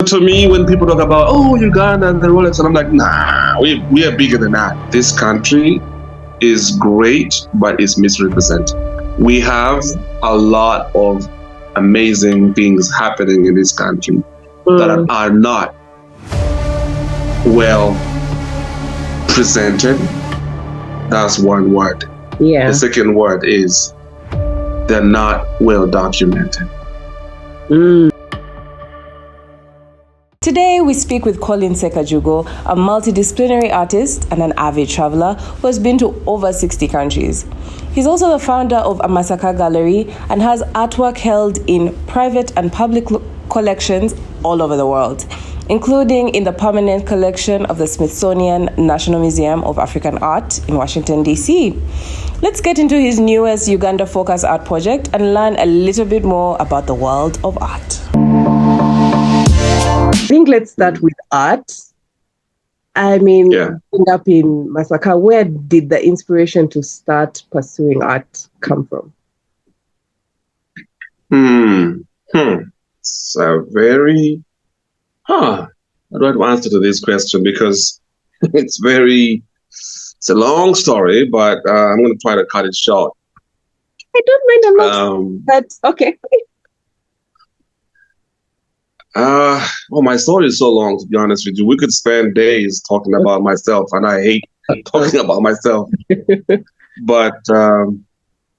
to me, when people talk about, oh, Uganda and the Rolex, and I'm like, nah, we are bigger than that. This country is great, but it's misrepresented. We have a lot of amazing things happening in this country that are not well presented. That's one word. Yeah. The second word is they're not well documented. Today, we speak with Collin Sekajugo, a multidisciplinary artist and an avid traveler who has been to over 60 countries. He's also the founder of a Masaka gallery and has artwork held in private and public collections all over the world, including in the permanent collection of the Smithsonian National Museum of African Art in Washington, D.C. Let's get into his newest Uganda-focused art project and learn a little bit more about the world of art. I think let's start with art. I mean, growing up in Masaka, where did the inspiration to start pursuing art come from? It's a very, I don't have to answer to this question because it's a long story, but I'm going to try to cut it short. I don't mind a lot, but okay. Well, my story is so long, to be honest with you. We could spend days talking about myself, and I hate talking about myself. But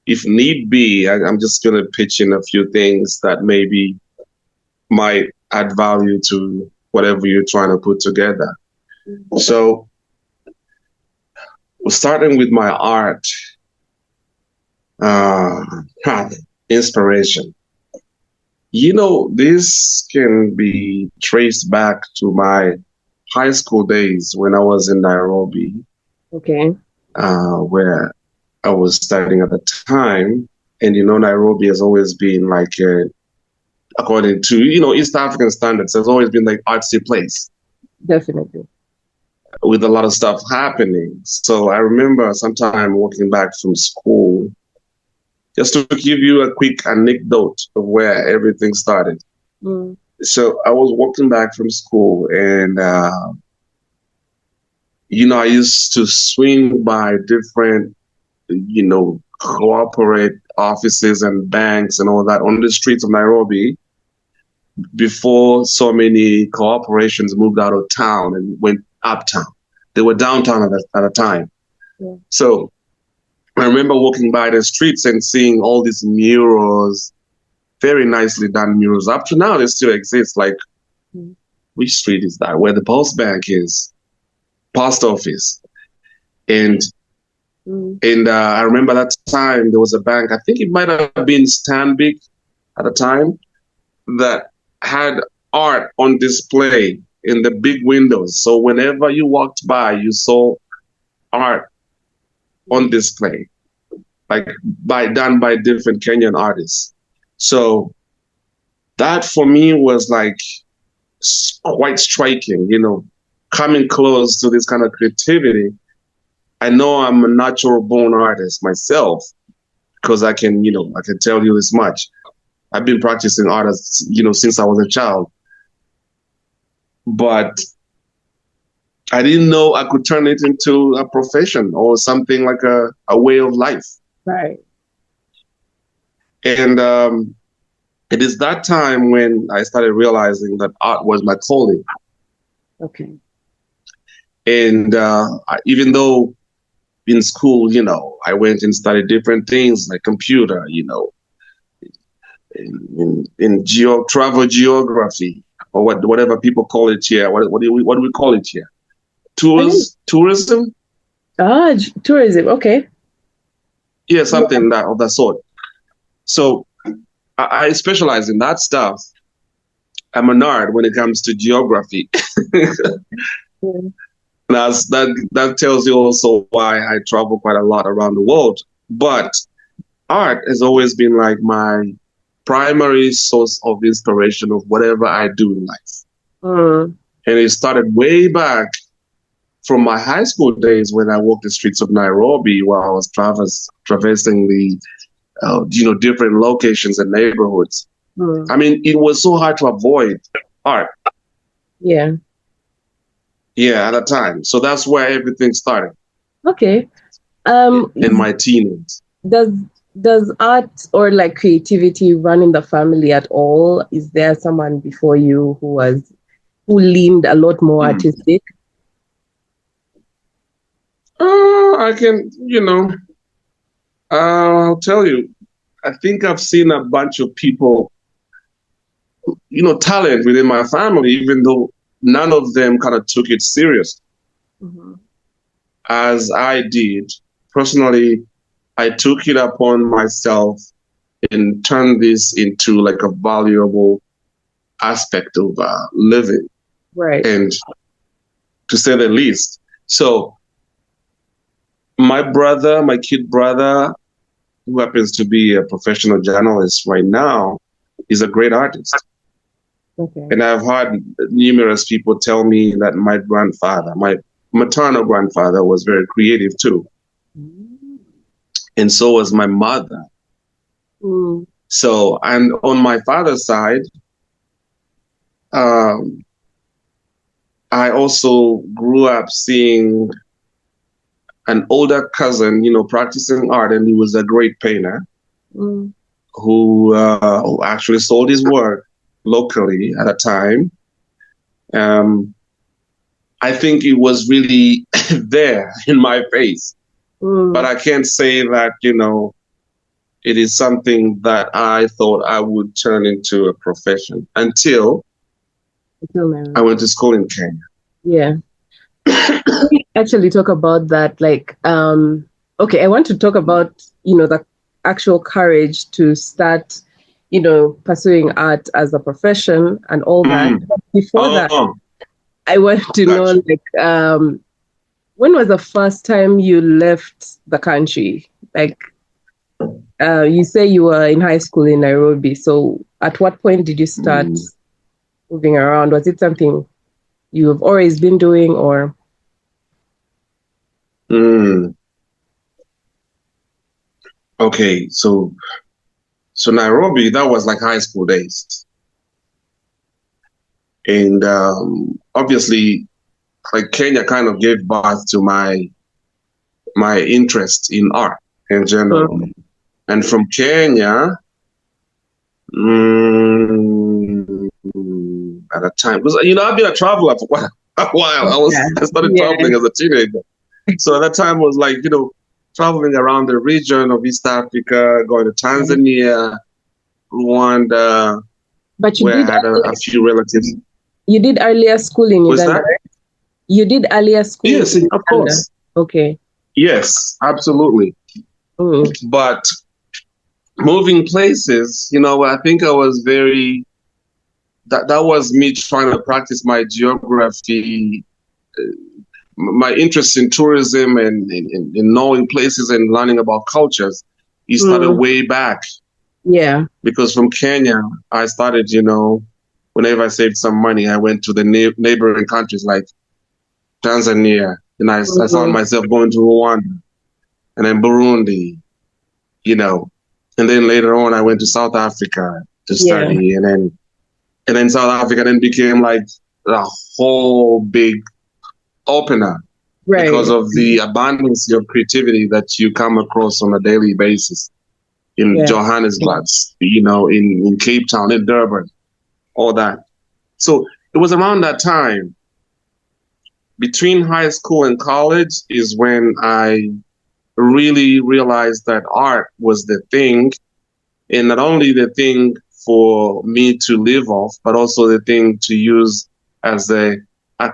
if need be, I'm just going to pitch in a few things that maybe might add value to whatever you're trying to put together. So, starting with my art, inspiration. You know, this can be traced back to my high school days when I was in Nairobi. Okay. Where I was studying at the time. And, you know, Nairobi has always been like, according to, you know, East African standards, has always been like artsy place. Definitely. With a lot of stuff happening. So I remember sometime walking back from school, just to give you a quick anecdote of where everything started. So I was walking back from school and, you know, I used to swing by different, you know, corporate offices and banks and all that on the streets of Nairobi before so many corporations moved out of town and went uptown. They were downtown at a time. Yeah. So I remember walking by the streets and seeing all these murals, very nicely done murals. Up to now, they still exist. Like, which street is that? Where the post bank is, post office. And I remember that time there was a bank, I think it might have been Stanbic at the time, that had art on display in the big windows. So whenever you walked by, you saw art on display, like done by different Kenyan artists. So that for me was like quite striking, you know, coming close to this kind of creativity. I know I'm a natural born artist myself because I can tell you this much. I've been practicing art, since I was a child. But I didn't know I could turn it into a profession or something like a way of life. Right. And it is that time when I started realizing that art was my calling. Okay. And even though in school, I went and studied different things like computer, in travel geography, or whatever people call it here. What do we call it here? Tourism? Tourism. Okay. Yeah, something of that sort. So I specialize in that stuff. I'm a nerd when it comes to geography. That tells you also why I travel quite a lot around the world. But art has always been like my primary source of inspiration of whatever I do in life. And it started way back from my high school days when I walked the streets of Nairobi while I was traversing the different locations and neighborhoods. I mean, it was so hard to avoid art Yeah. Yeah, at a time. So that's where everything started. Okay. In my teens. Does art or like creativity run in the family at all? Is there someone before you who leaned a lot more artistic? I can, I'll tell you, I think I've seen a bunch of people, talent within my family, even though none of them kind of took it serious as I did. Personally, I took it upon myself and turned this into like a valuable aspect of living. Right. And to say the least. So my kid brother, who happens to be a professional journalist right now, is a great artist. Okay. And I've heard numerous people tell me that my maternal grandfather was very creative too. And so was my mother. So, and on my father's side, I also grew up seeing an older cousin, practicing art, and he was a great painter who actually sold his work locally at a time. I think it was really there in my face, but I can't say that, it is something that I thought I would turn into a profession until I went to school in Kenya. Yeah. We actually talk about that. Like, okay, I want to talk about, the actual courage to start, pursuing art as a profession and all that. But before that, I want to know, like, when was the first time you left the country? Like, you say you were in high school in Nairobi. So at what point did you start moving around? Was it something you've always been doing, or? Okay, so Nairobi, that was like high school days. And obviously, like Kenya kind of gave birth to my interest in art in general. And from Kenya, at a time, because I've been a traveler for quite a while. I started traveling as a teenager. So at that time was like, traveling around the region of East Africa, going to Tanzania, Rwanda, but where I had a few relatives. You did earlier school in Uganda, right? You did earlier school in Uganda? Yes, of course. Okay. Yes, absolutely. But moving places, I think I was that was me trying to practice my geography, my interest in tourism and in knowing places and learning about cultures. It started way back. Yeah. Because from Kenya, I started, whenever I saved some money, I went to the neighboring countries like Tanzania. And I found myself going to Rwanda and then Burundi, And then later on, I went to South Africa to study. And then South Africa then became like a whole big opener because of the abundance of creativity that you come across on a daily basis in Johannesburg, in Cape Town, in Durban, all that. So it was around that time, between high school and college, is when I really realized that art was the thing, and not only the thing for me to live off, but also the thing to use as a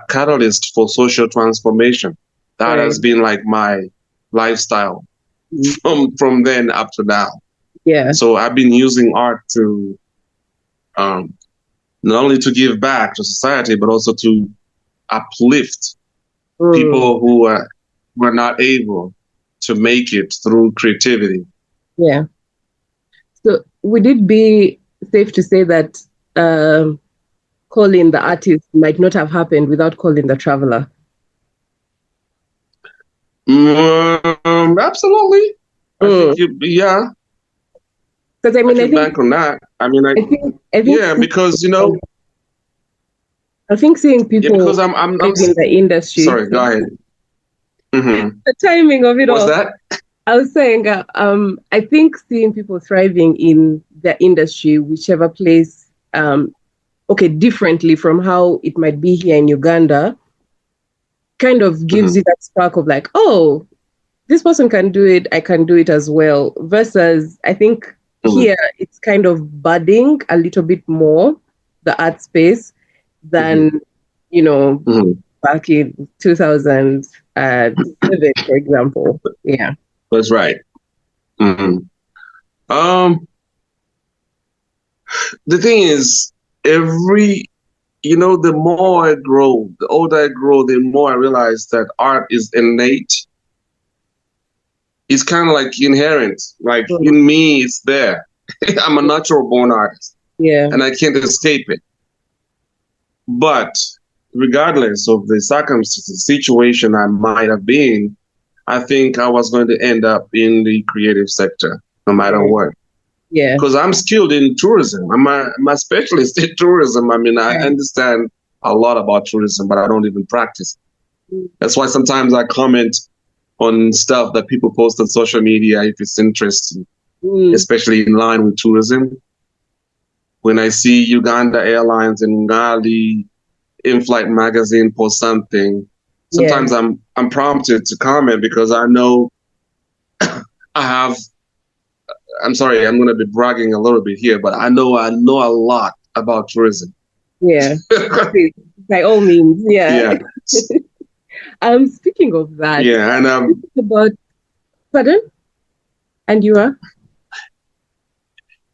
catalyst for social transformation. That has been like my lifestyle from then up to now. Yeah. So I've been using art to not only to give back to society, but also to uplift people who were not able to make it through creativity. Yeah. So would it be safe to say that Collin the artist might not have happened without Collin the traveler? Absolutely. I think yeah. Because I think bank on that. I think, because I think seeing Yeah, people because I'm in the industry. sorry, go ahead. Mm-hmm. The timing of it What's all. that? I was saying, I think seeing people thriving in their industry, whichever place, differently from how it might be here in Uganda, kind of gives you that spark of like, oh, this person can do it, I can do it as well. Versus, I think here it's kind of budding a little bit more, the art space, than, back in 2007, for example. Yeah. That's right. Mm-hmm. The thing is, the more I grow, the older I grow, the more I realize that art is innate. It's kind of like inherent. Like in me, it's there. I'm a natural born artist. Yeah. And I can't escape it. But regardless of the circumstances, the situation I might have been, I think I was going to end up in the creative sector, no matter what. Yeah. Because I'm skilled in tourism. I'm a specialist in tourism. I mean, I understand a lot about tourism, but I don't even practice. That's why sometimes I comment on stuff that people post on social media if it's interesting, especially in line with tourism. When I see Uganda Airlines and Ngali in-flight magazine post something, sometimes I'm prompted to comment because I know I'm sorry, I'm going to be bragging a little bit here, but I know a lot about tourism. Yeah, by all means, yeah. Speaking of that, and about pardon, and you are,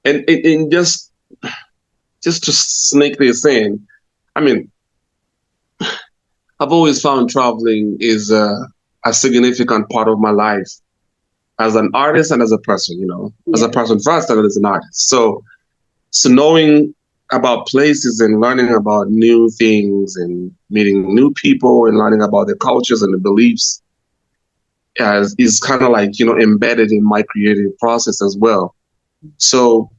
and just to sneak this in, I mean, I've always found traveling is a significant part of my life as an artist and as a person, as a person first and as an artist. So knowing about places and learning about new things and meeting new people and learning about their cultures and the beliefs is kind of like, embedded in my creative process as well. So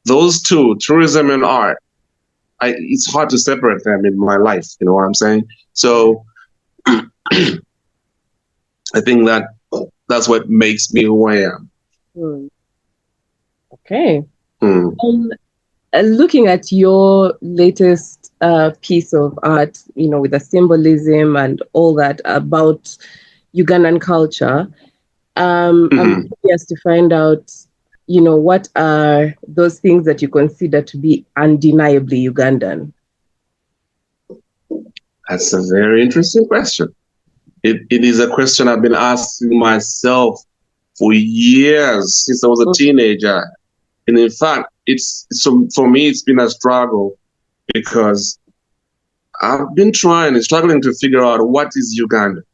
those two, tourism and art, it's hard to separate them in my life. You know what I'm saying? So I think that's what makes me who I am. Okay. Looking at your latest piece of art, with the symbolism and all that about Ugandan culture, I'm curious to find out, what are those things that you consider to be undeniably Ugandan? That's a very interesting question. It is a question I've been asking myself for years, since I was a teenager. And in fact, for me, it's been a struggle because I've been struggling to figure out what is Uganda.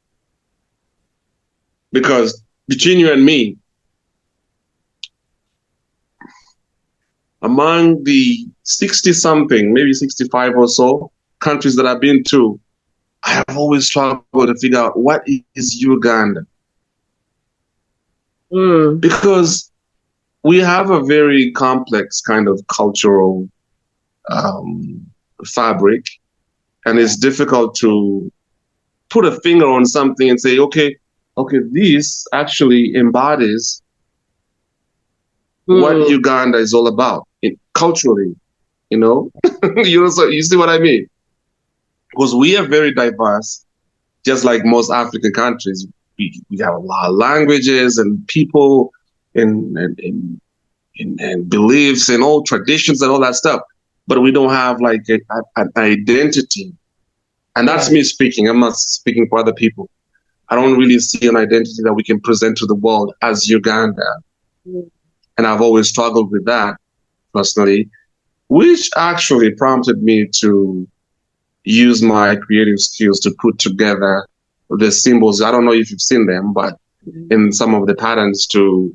Because between you and me, among the 60-something, maybe 65 or so countries that I've been to, I have always struggled to figure out what is Uganda. Because we have a very complex kind of cultural fabric, and it's difficult to put a finger on something and say, okay, this actually embodies what Uganda is all about culturally, you see what I mean? Because we are very diverse, just like most African countries. We have a lot of languages and people and beliefs and all traditions and all that stuff, but we don't have like an identity. And that's me speaking. I'm not speaking for other people. I don't really see an identity that we can present to the world as Uganda. And I've always struggled with that personally, which actually prompted me to use my creative skills to put together the symbols. I don't know if you've seen them, but in some of the patterns to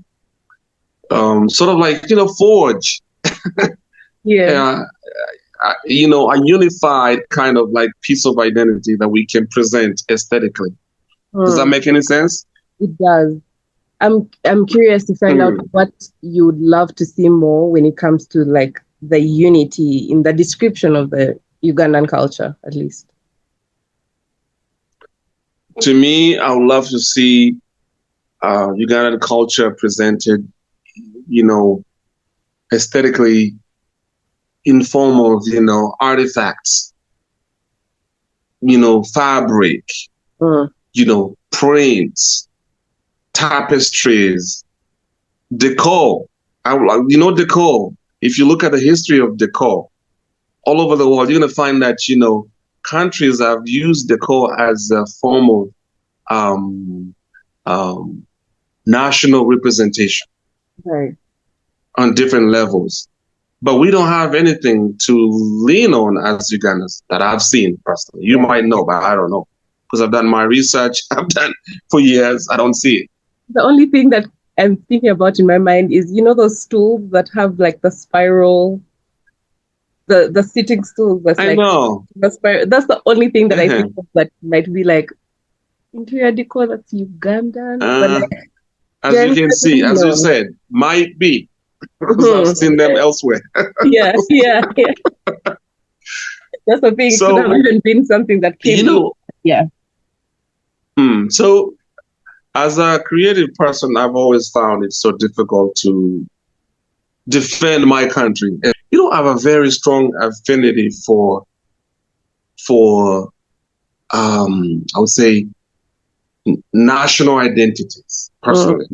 sort of like, forge, a unified kind of like piece of identity that we can present aesthetically. Does that make any sense? It does. I'm curious to find out what you would love to see more when it comes to like the unity in the description of the Ugandan culture, at least? To me, I would love to see Ugandan culture presented, aesthetically in form of, artifacts, fabric, prints, tapestries, decor. Decor. If you look at the history of decor all over the world, you're going to find that, countries have used decor as a form of national representation, right, on different levels. But we don't have anything to lean on as Ugandans that I've seen personally. You might know, but I don't know. Because I've done my research, I've done for years, I don't see it. The only thing that I'm thinking about in my mind is, those stools that have like the spiral, the sitting stool. That's I know. The spiral. That's the only thing that I think of that might be like interior decor that's Ugandan. But like, as you can see, as you said, might be. Because I've seen them elsewhere. yeah. That's the thing. So, it could have even been something that came So, as a creative person, I've always found it so difficult to defend my country. I have a very strong affinity for I would say, national identities, personally.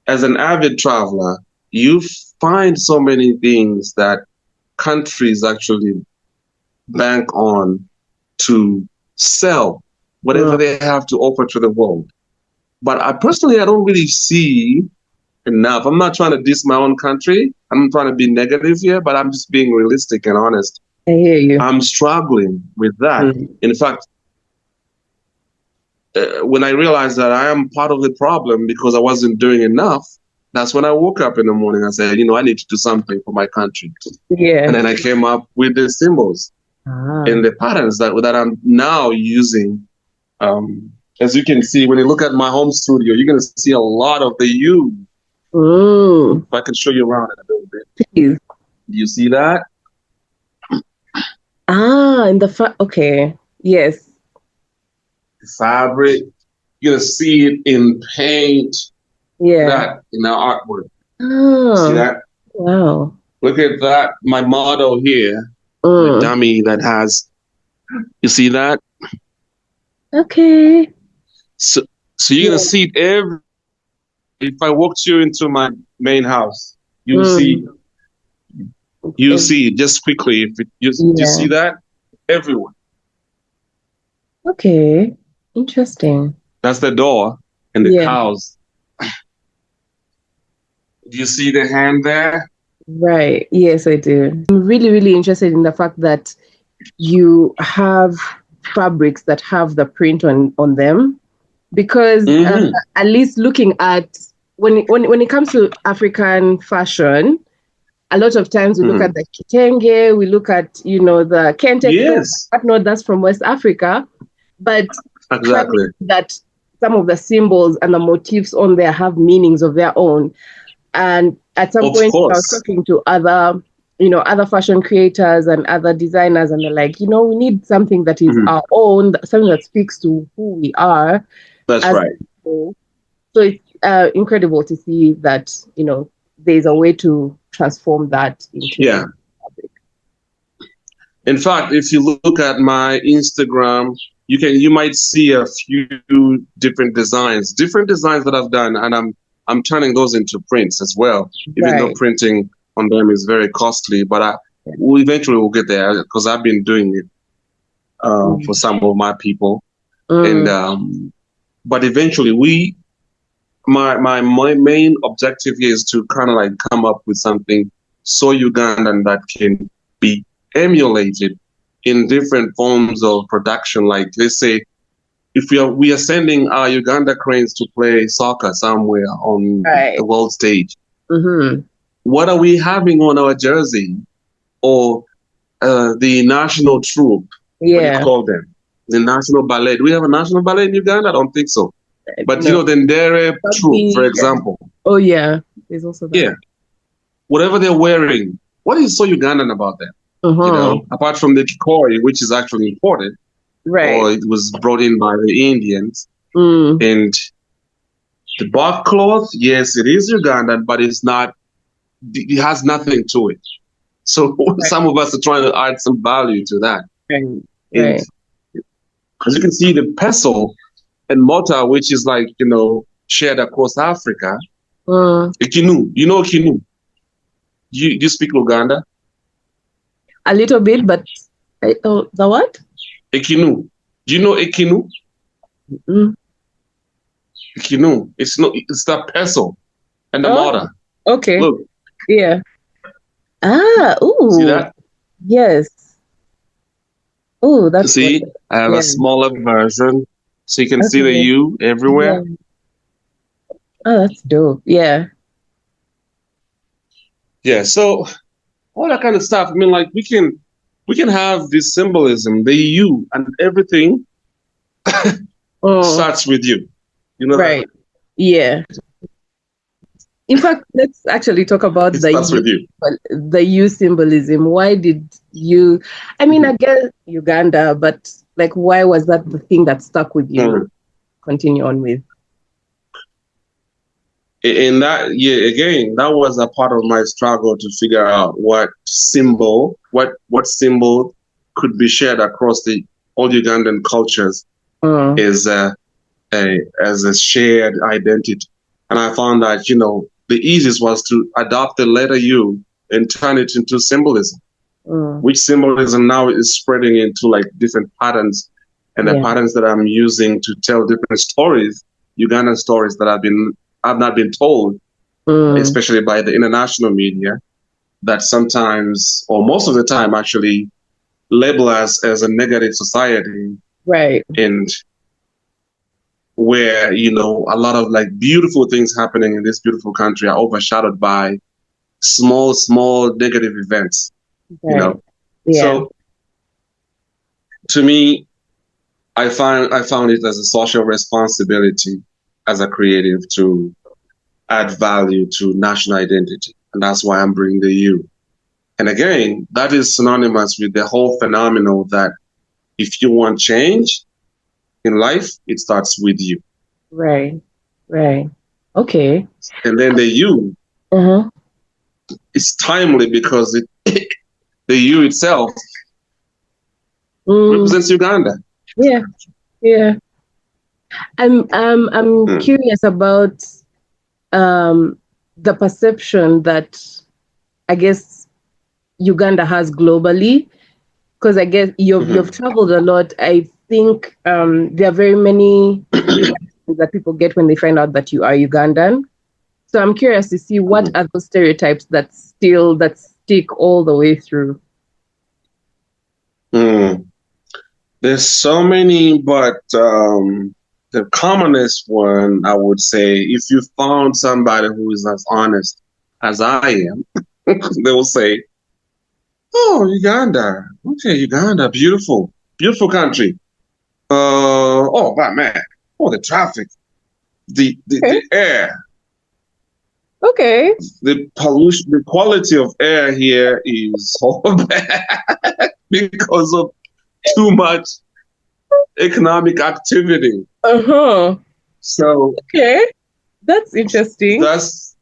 As an avid traveler, you find so many things that countries actually bank on to sell whatever they have to offer to the world. But I don't really see enough. I'm not trying to diss my own country. I'm not trying to be negative here, but I'm just being realistic and honest. I hear you. I'm struggling with that. In fact, when I realized that I am part of the problem because I wasn't doing enough, that's when I woke up in the morning and said, I need to do something for my country. Yeah. And then I came up with the symbols and the patterns that I'm now using. As you can see, when you look at my home studio, you're going to see a lot of the U. If I can show you around it a little bit. Please. Do you see that? In the okay. Yes. Fabric. You're going to see it in paint. Yeah. That in our artwork. Oh. See that? Wow. Look at that. My model here. The dummy that has. You see that? Okay. So you're going to see it if I walked you into my main house, you'll see it just quickly. You see that? Everyone. Okay. Interesting. That's the door and the cows. Do you see the hand there? Right. Yes, I do. I'm really, really interested in the fact that you have fabrics that have the print on them, because at least looking at when it comes to African fashion, a lot of times we look at the kitenge, we look at the kente, whatnot, that's from West Africa, but exactly that some of the symbols and the motifs on there have meanings of their own. And at some point, I was talking to other fashion creators and other designers, and they're like, we need something that is our own, something that speaks to who we are. That's right. People. So it's incredible to see that, there's a way to transform that into fabric. In fact, if you look at my Instagram, you might see a few different designs that I've done, and I'm turning those into prints as well, even though printing on them is very costly. But we eventually will get there, because I've been doing it for some of my people, and but eventually my main objective here is to kind of like come up with something so Ugandan that can be emulated in different forms of production. Like, let's say, if we are sending our Uganda cranes to play soccer somewhere on the world stage, what are we having on our jersey, or the national troupe? What do you call them? The national ballet. Do we have a national ballet in Uganda? I don't think so. But the Ndegeya troupe, for example. Oh yeah, there's also that. Yeah, whatever they're wearing, what is so Ugandan about them? Uh-huh. You know, apart from the kikoi, which is actually imported, Right. or it was brought in by the Indians, Mm. and the bark cloth, yes, it is Ugandan, but it's not. It has nothing to it. So some of us are trying to add some value to that. Right. And as you can see, the peso and mota, which is like, you know, shared across Africa. Ikinu, you know Ikinu? You speak Luganda? A little bit, but the what? Ikinu. Do you know Ikinu? Mm. Ikinu. It's the peso and the mota. Okay. Look. Yeah. Ah, ooh. See that? Yes. Oh, that's see. good. I have a smaller version, so you can see the U everywhere. Yeah. Oh, that's dope. Yeah. Yeah. So all that kind of stuff. I mean, like we can have this symbolism, the U, and everything starts with you. You know, right? That? Yeah. In fact, let's actually talk about the U symbolism. Why did you? I mean, I guess Uganda, but like, why was that the thing that stuck with you? Continue on with. In that, again, that was a part of my struggle to figure out what symbol could be shared across all Ugandan cultures as a shared identity. And I found that, you know, the easiest was to adopt the letter U and turn it into symbolism, which symbolism now is spreading into like different patterns, and the patterns that I'm using to tell different stories, Ugandan stories that have not been told, especially by the international media, that sometimes, or most of the time, actually label us as a negative society, right? And where, you know, a lot of like beautiful things happening in this beautiful country are overshadowed by small negative events, you know? Yeah. So to me, I found it as a social responsibility as a creative to add value to national identity. And that's why I'm bringing the U. And again, that is synonymous with the whole phenomenon that if you want change in life, it starts with you. Right. Okay. And then the U is timely because the U itself represents Uganda. Yeah. I'm curious about the perception that I guess Uganda has globally, because I guess you've traveled a lot. I think there are very many that people get when they find out that you are Ugandan. So I'm curious to see what are those stereotypes that stick all the way through. There's so many, but the commonest one, I would say, if you found somebody who is as honest as I am, they will say, "Oh, Uganda. Okay, Uganda, beautiful country. Oh, man. Oh, the traffic, the air. Okay. The pollution, the quality of air here is so bad because of too much economic activity." So okay, that's interesting. That's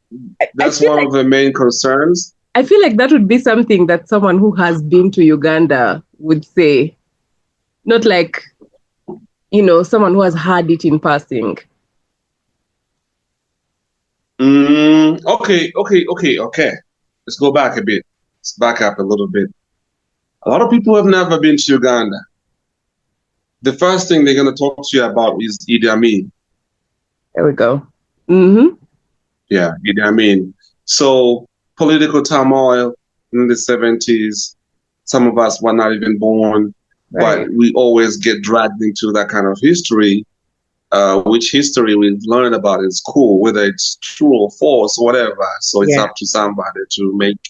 one of the main concerns. I feel like that would be something that someone who has been to Uganda would say, not like, you know, someone who has heard it in passing. Okay. Let's go back a bit. Let's back up a little bit. A lot of people have never been to Uganda. The first thing they're going to talk to you about is Idi Amin. There we go. Yeah, Idi Amin. So political turmoil in the 70s. Some of us were not even born, but we always get dragged into that kind of history, which history we've learned about in school, whether it's true or false or whatever. So it's up to somebody to make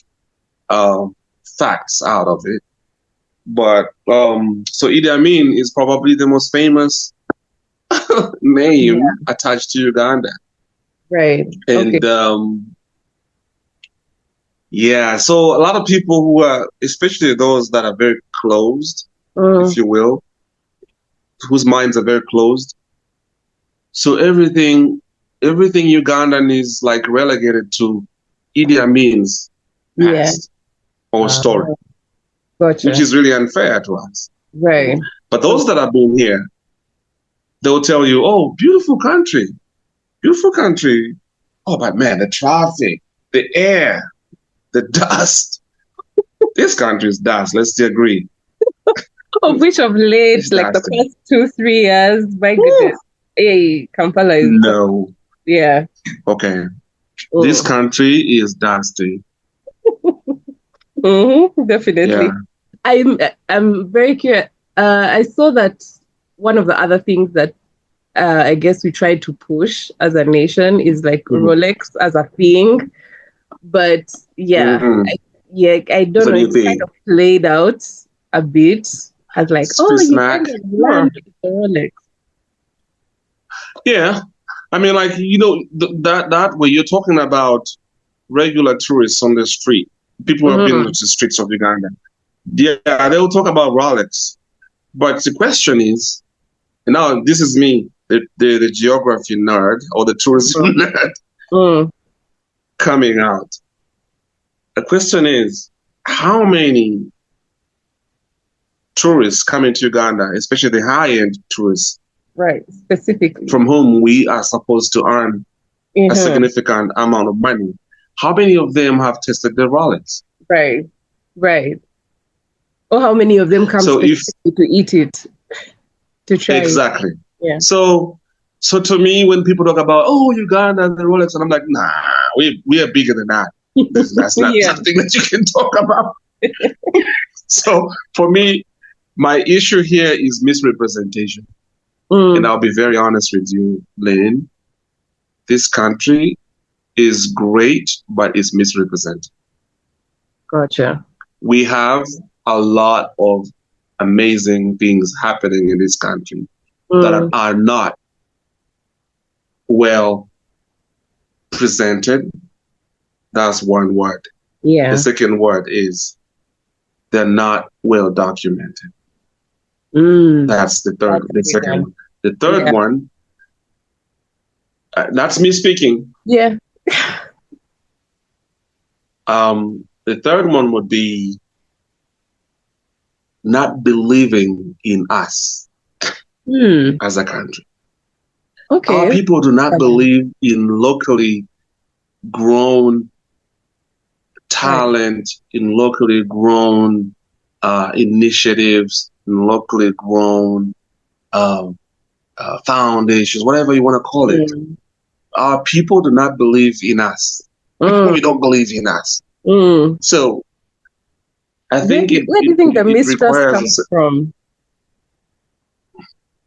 facts out of it. But so Idi Amin is probably the most famous name attached to Uganda. Right. And Yeah, so a lot of people who are, especially those that are very closed, if you will, whose minds are very closed. So everything Ugandan is like relegated to Idi Amin's Yeah. past or story, Gotcha. which is really unfair to us. Right. But those that have been here, they'll tell you, "Oh, beautiful country, beautiful country." Oh, but man, the traffic, the air, the dust. This country is dust. Let's agree. Of which of late, It's like the dusty. past 2-3 years, my Woo! goodness. Hey, Kampala is No. yeah. Okay. Oh. This country is dusty. Definitely. Yeah. I'm very curious. I saw that one of the other things that I guess we try to push as a nation is like Rolex as a thing. But yeah, I don't know. It's kind of played out a bit as like, you kind of land the Rolex. Yeah, I mean, like that way you're talking about regular tourists on the street, people who have been to the streets of Uganda. Yeah, they will talk about Rolex, but the question is, and now this is me, the geography nerd or the tourism nerd coming out. The question is, how many tourists coming to Uganda, especially the high-end tourists, right, specifically, from whom we are supposed to earn a significant amount of money, how many of them have tested the Rolex? Right. Or how many of them come specifically to eat it, to try exactly. It. Yeah. So to me, when people talk about Uganda and the Rolex, and I'm like, nah, we are bigger than that. That's not something that you can talk about. So for me, my issue here is misrepresentation. And I'll be very honest with you, Lynn. This country is great, but it's misrepresented. Gotcha. We have a lot of amazing things happening in this country that are not well presented. That's one word. Yeah. The second word is they're not well documented. That's the second one. The third one, that's me speaking. Yeah. The third one would be not believing in us as a country. Okay. Our people do not believe in locally grown talent, in locally grown initiatives, in locally grown foundations, whatever you want to call it. Our people do not believe in us. We don't believe in us. So I think where do you think the mistrust comes from?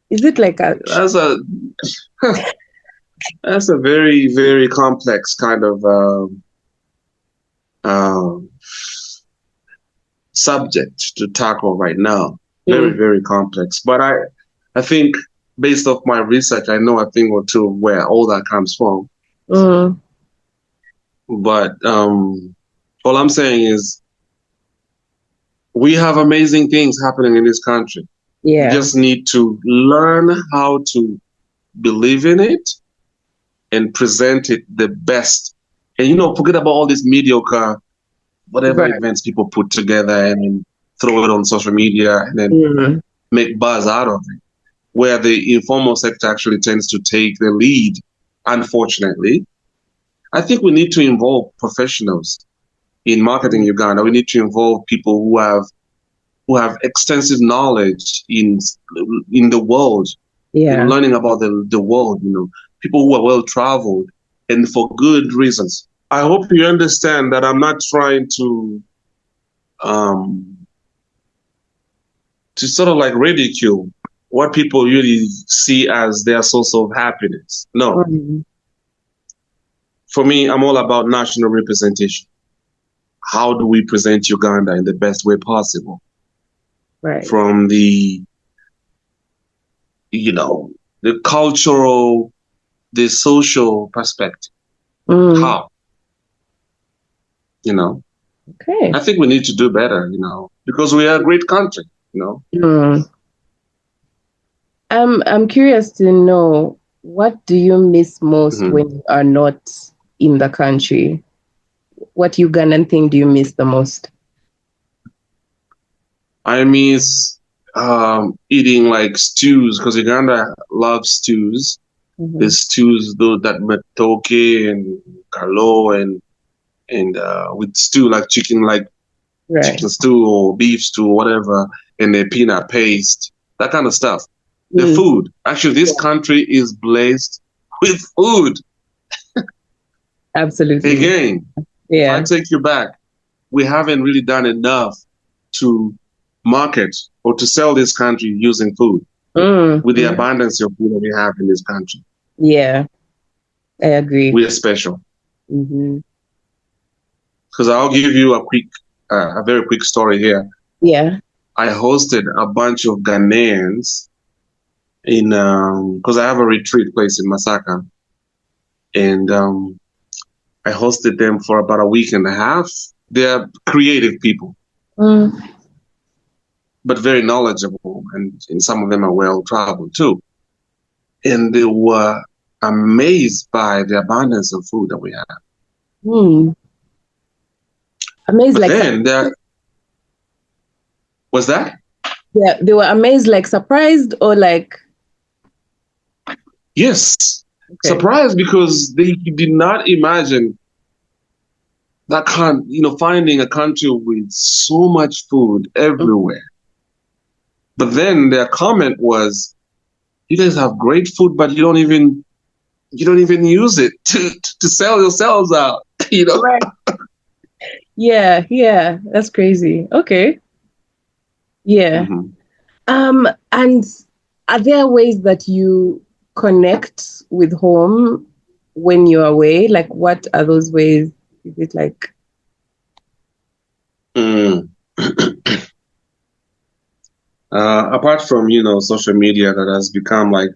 Is it like that's a very, very complex kind of subject to tackle right now. Very, very complex. But I think based off my research, I know a thing or two where all that comes from. But all I'm saying is we have amazing things happening in this country. Yeah. We just need to learn how to believe in it and present it the best. And, forget about all these mediocre, whatever events people put together and then throw it on social media and then make buzz out of it, where the informal sector actually tends to take the lead, unfortunately. I think we need to involve professionals in marketing Uganda. We need to involve people who have extensive knowledge in the world, in learning about the world, people who are well traveled and for good reasons. I hope you understand that I'm not trying to sort of like ridicule what people really see as their source of happiness. No. For me, I'm all about national representation. How do we present Uganda in the best way possible? Right. From the, the cultural, the social perspective. How? Okay. I think we need to do better, because we are a great country, I'm curious to know, what do you miss most when you are not in the country? What Ugandan thing do you miss the most? I miss eating like stews, because Uganda loves stews. The stews, though, that matoke and kalo and with stew like chicken stew or beef stew or whatever, and the peanut paste, that kind of stuff. The food. Actually, this country is blessed with food. Absolutely. Again, yeah. I take you back. We haven't really done enough to market or to sell this country using food with the abundance of food that we have in this country. Yeah, I agree. We are special. Because I'll give you a very quick story here. Yeah. I hosted a bunch of Ghanaians because I have a retreat place in Masaka, and I hosted them for about a week and a half. They're creative people, but very knowledgeable, and some of them are well-traveled too. And they were amazed by the abundance of food that we have. Amazed, but like then was that? Yeah, they were amazed, like surprised, or like. Yes, surprised, because they did not imagine that finding a country with so much food everywhere. But then their comment was, "You guys have great food, but you don't even use it to sell yourselves out." Right. Yeah, that's crazy. Okay. Yeah. And are there ways that you connect with home when you're away? Like, what are those ways? Is it like? Apart from social media, that has become like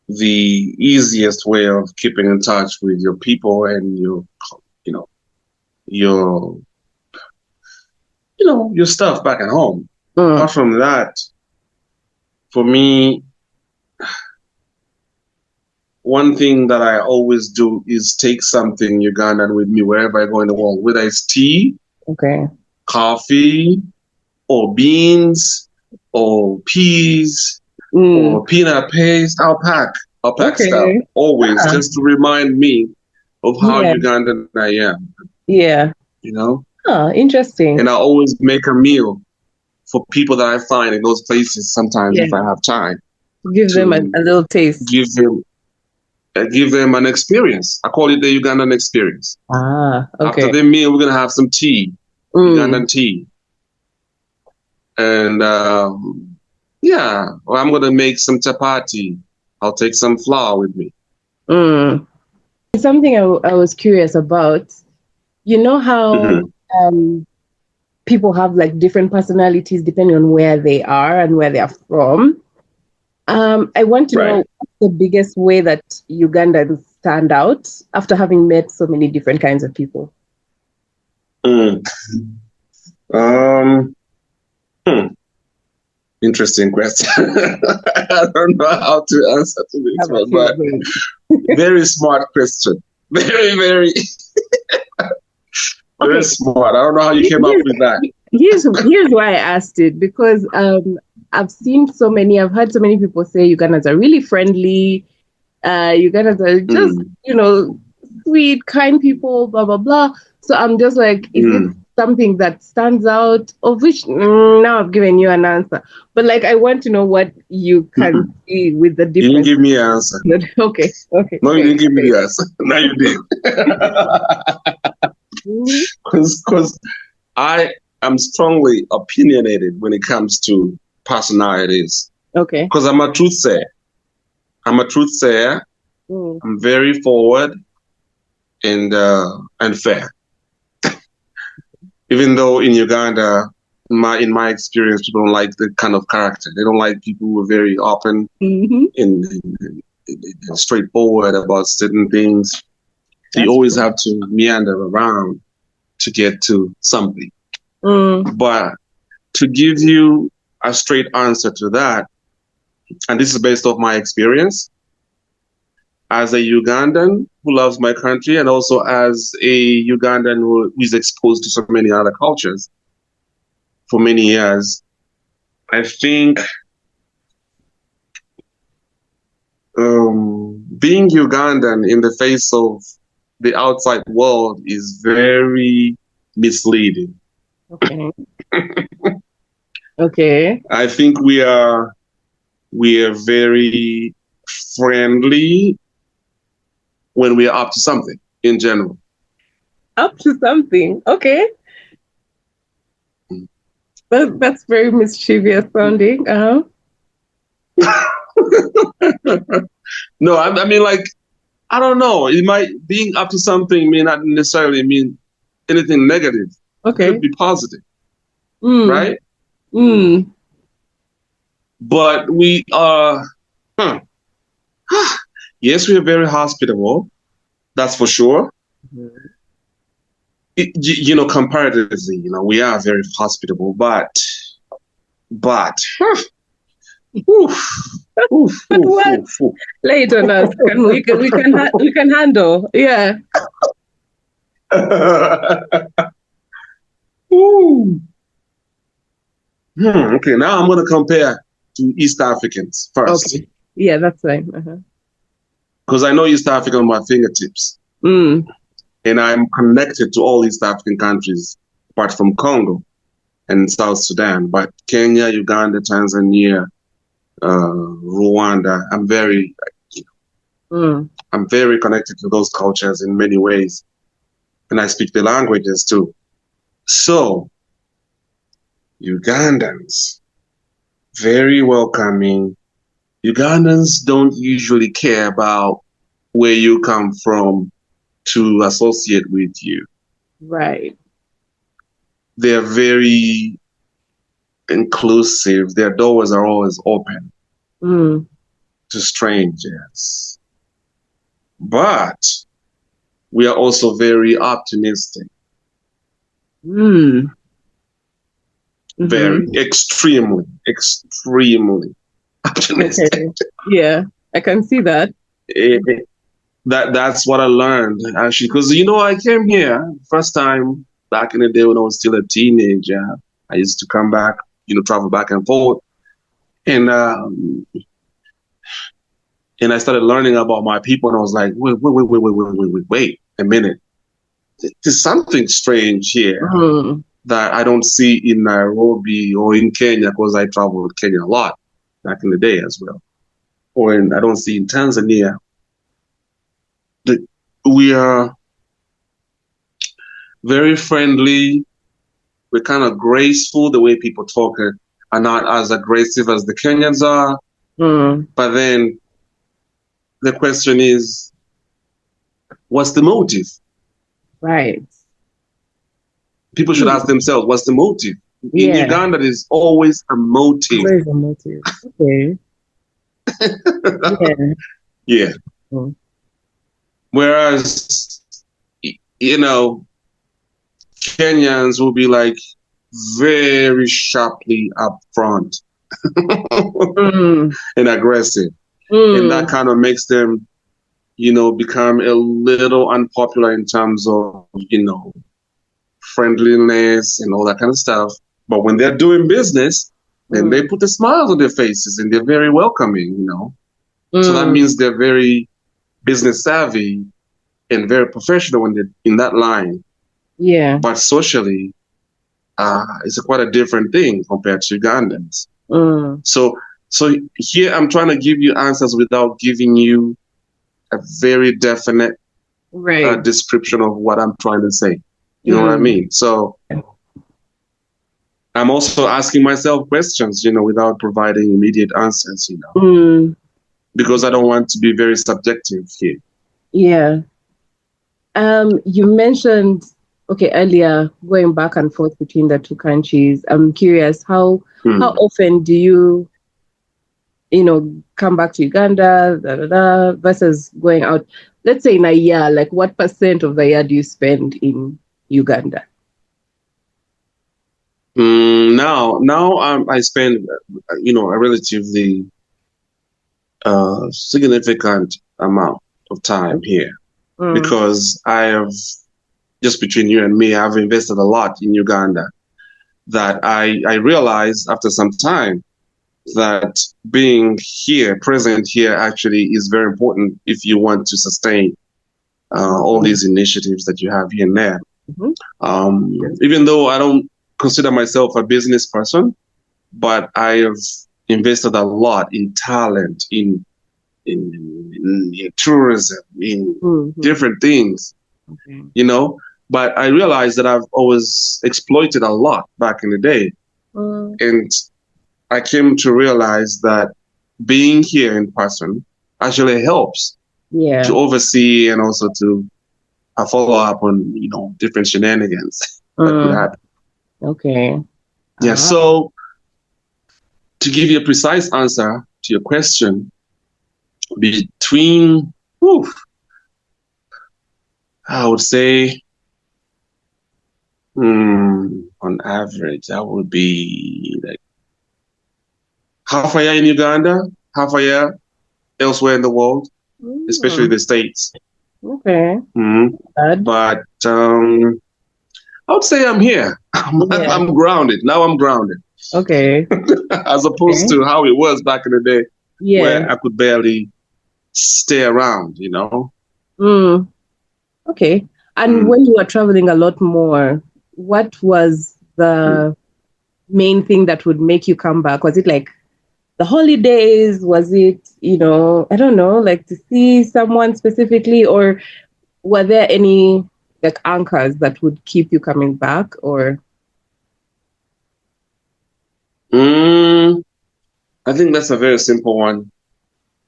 the easiest way of keeping in touch with your people and your stuff back at home. Apart from that, for me, one thing that I always do is take something Ugandan with me wherever I go in the world, whether it's tea, coffee, or beans, or peas, or peanut paste. I'll pack stuff always, just to remind me of how Ugandan I am. Yeah. Interesting. And I always make a meal for people that I find in those places sometimes if I have time. Give them a little taste. Give them an experience. I call it the Ugandan experience. After the meal, we're going to have some tea, Ugandan tea. And I'm going to make some chapati. I'll take some flour with me. Something I was curious about, how people have like different personalities depending on where they are and where they are from. I want to know what's the biggest way that Ugandans stand out after having met so many different kinds of people? Interesting question. I don't know how to answer to this one, but very smart question. Very, very, very smart. I don't know how you came up with that. Here's why I asked it, because I've heard so many people say Ugandans are really friendly. Ugandans are just, sweet, kind people, blah, blah, blah. So I'm just like, is it something that stands out, of which now I've given you an answer, but like I want to know what you can see with the difference. You didn't give me an answer. Okay. No, you didn't give me the answer. Now you did. Because I am strongly opinionated when it comes to personalities. Okay. Because I'm a truth sayer. I'm very forward and fair. Even though in Uganda, in my experience, people don't like the kind of character. They don't like people who are very open and straightforward about certain things. You always have to meander around to get to something. But to give you a straight answer to that, and this is based off my experience as a Ugandan who loves my country, and also as a Ugandan who is exposed to so many other cultures for many years, I think being Ugandan in the face of the outside world is very misleading. Okay. Okay. I think we are very friendly when we are up to something in general. Up to something. Okay. That's very mischievous sounding. No, I mean, like, I don't know. It might, being up to something may not necessarily mean anything negative. Okay. It could be positive, right? But we are, yes, we are very hospitable. That's for sure. Comparatively, we are very hospitable, but, lay it on us. We can handle. Yeah. Okay, now I'm going to compare to East Africans first. Okay. Yeah, that's fine. Because I know East Africa on my fingertips. And I'm connected to all East African countries, apart from Congo and South Sudan. But Kenya, Uganda, Tanzania, Rwanda, I'm very connected to those cultures in many ways. And I speak the languages too. So, Ugandans, very welcoming. Ugandans don't usually care about where you come from to associate with you. Right. They're very inclusive. Their doors are always open to strangers. But we are also very optimistic. Very, extremely optimistic. Okay. Yeah, I can see that. That's what I learned, actually, because I came here first time back in the day when I was still a teenager. I used to come back, travel back and forth, and I started learning about my people, and I was like, wait a minute, there's something strange here that I don't see in Nairobi or in Kenya, because I traveled Kenya a lot back in the day as well, I don't see in Tanzania. We are very friendly. We're kind of graceful. The way people talk are not as aggressive as the Kenyans are. But then the question is, what's the motive? Right. People should ask themselves, what's the motive? In Uganda, there's always a motive. Always a motive. Okay. Yeah. Whereas, Kenyans will be like very sharply upfront and aggressive. And that kind of makes them, become a little unpopular in terms of, friendliness and all that kind of stuff. But when they're doing business, then they put the smiles on their faces and they're very welcoming, So that means they're very business savvy and very professional when they're in that line. Yeah. But socially, it's quite a different thing compared to Ugandans. So here I'm trying to give you answers without giving you a very definite description of what I'm trying to say. You know what I mean? So I'm also asking myself questions, without providing immediate answers, because I don't want to be very subjective here. Yeah. You mentioned, earlier, going back and forth between the two countries. I'm curious, how often do you come back to Uganda, versus going out? Let's say in a year, like what % of the year do you spend in Uganda? Now I spend, a relatively significant amount of time here because I have, just between you and me, I've invested a lot in Uganda that I realized after some time that being here, present here, actually is very important if you want to sustain all these initiatives that you have here and there. Even though I don't consider myself a business person, but I have invested a lot in talent, in tourism, in different things, But I realized that I've always exploited a lot back in the day. And I came to realize that being here in person actually helps to oversee and also to follow up on, different shenanigans that could happen. Okay. Yeah. So to give you a precise answer to your question, between, I would say, on average, that would be like half a year in Uganda, half a year elsewhere in the world, especially the States. Okay. But I would say I'm here. I'm grounded. Now I'm grounded. Okay. As opposed to how it was back in the day, where I could barely stay around, Okay. And when you were traveling a lot more, what was the main thing that would make you come back? Was it like the holidays? Was it, I don't know, like to see someone specifically, or were there any like anchors that would keep you coming back? Or I think that's a very simple one.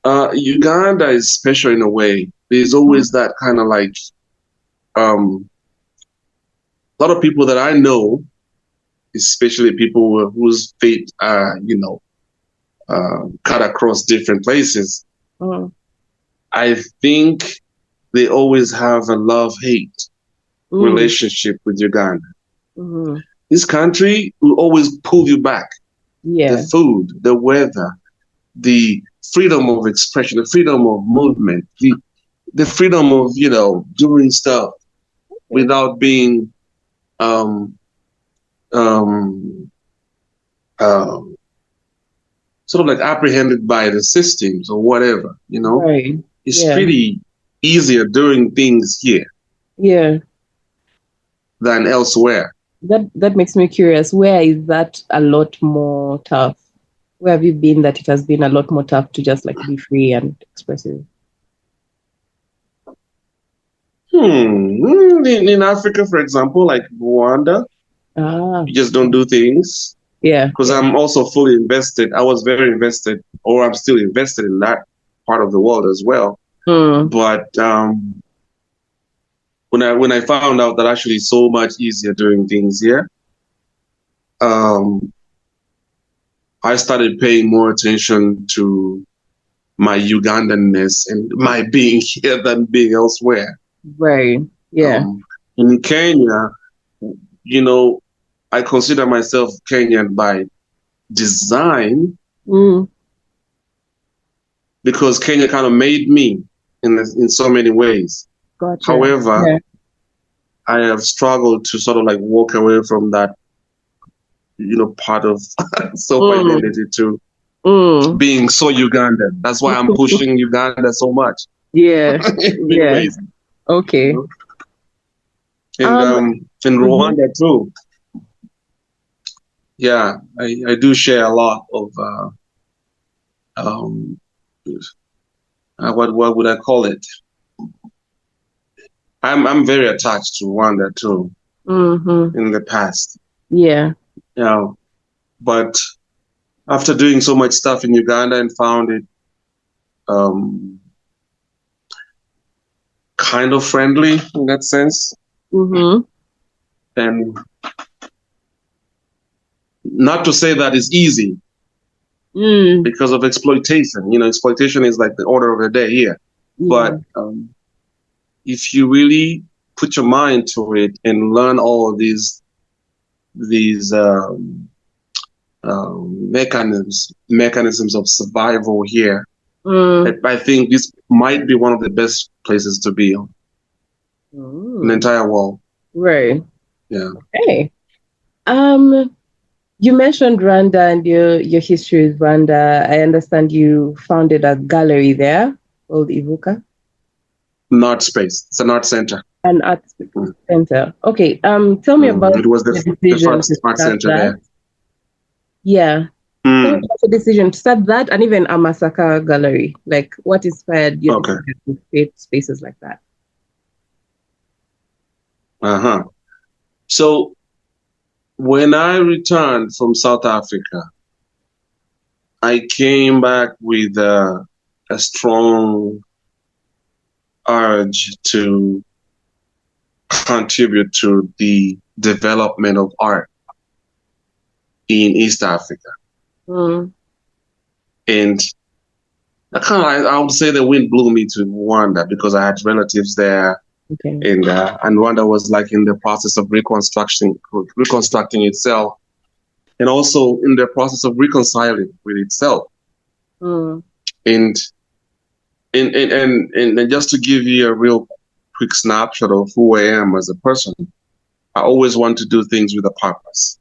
Uganda is special in a way. There's always that kind of like a lot of people that I know, especially people whose fate cut across different places. I think they always have a love-hate relationship with Uganda. This country will always pull you back. The food, the weather, the freedom of expression, the freedom of movement, the freedom of, doing stuff without being sort of like apprehended by the systems or whatever, Right. It's pretty easier doing things here than elsewhere. That makes me curious. Where is that a lot more tough? Where have you been that it has been a lot more tough to just like be free and expressive? In Africa, for example, like Rwanda, you just don't do things. Because I'm also fully invested. I was very invested, or I'm still invested in that part of the world as well. But when I found out that actually it's so much easier doing things here, I started paying more attention to my Ugandanness and my being here than being elsewhere. Right. Yeah. In Kenya, I consider myself Kenyan by design because Kenya kind of made me in so many ways. Gotcha. However, I have struggled to sort of like walk away from that, part of self-identity to being so Ugandan. That's why I'm pushing Uganda so much. Yeah. Ways. Okay. And in Rwanda too. Yeah, I do share a lot of what would I call it? I'm very attached to Rwanda too. In the past. Yeah. But after doing so much stuff in Uganda and found it kind of friendly in that sense. And not to say that it's easy, because of exploitation. Exploitation is like the order of the day here. But if you really put your mind to it and learn all of these mechanisms of survival here, I think this might be one of the best places to be in the entire world. Right. Yeah. Okay. You mentioned Rwanda and your history with Rwanda. I understand you founded a gallery there called Ivuka. An art space. It's an art center. An art center. Okay. Tell me about it was the first art center there. Yeah. Tell me about the decision to start that and even a Masaka gallery. Like, what inspired you to create spaces like that? So when I returned from South Africa, I came back with a strong urge to contribute to the development of art in East Africa. And I would say the wind blew me to Rwanda because I had relatives there. Okay. And Rwanda was like in the process of reconstructing itself, and also in the process of reconciling with itself. And just to give you a real quick snapshot of who I am as a person, I always want to do things with a purpose.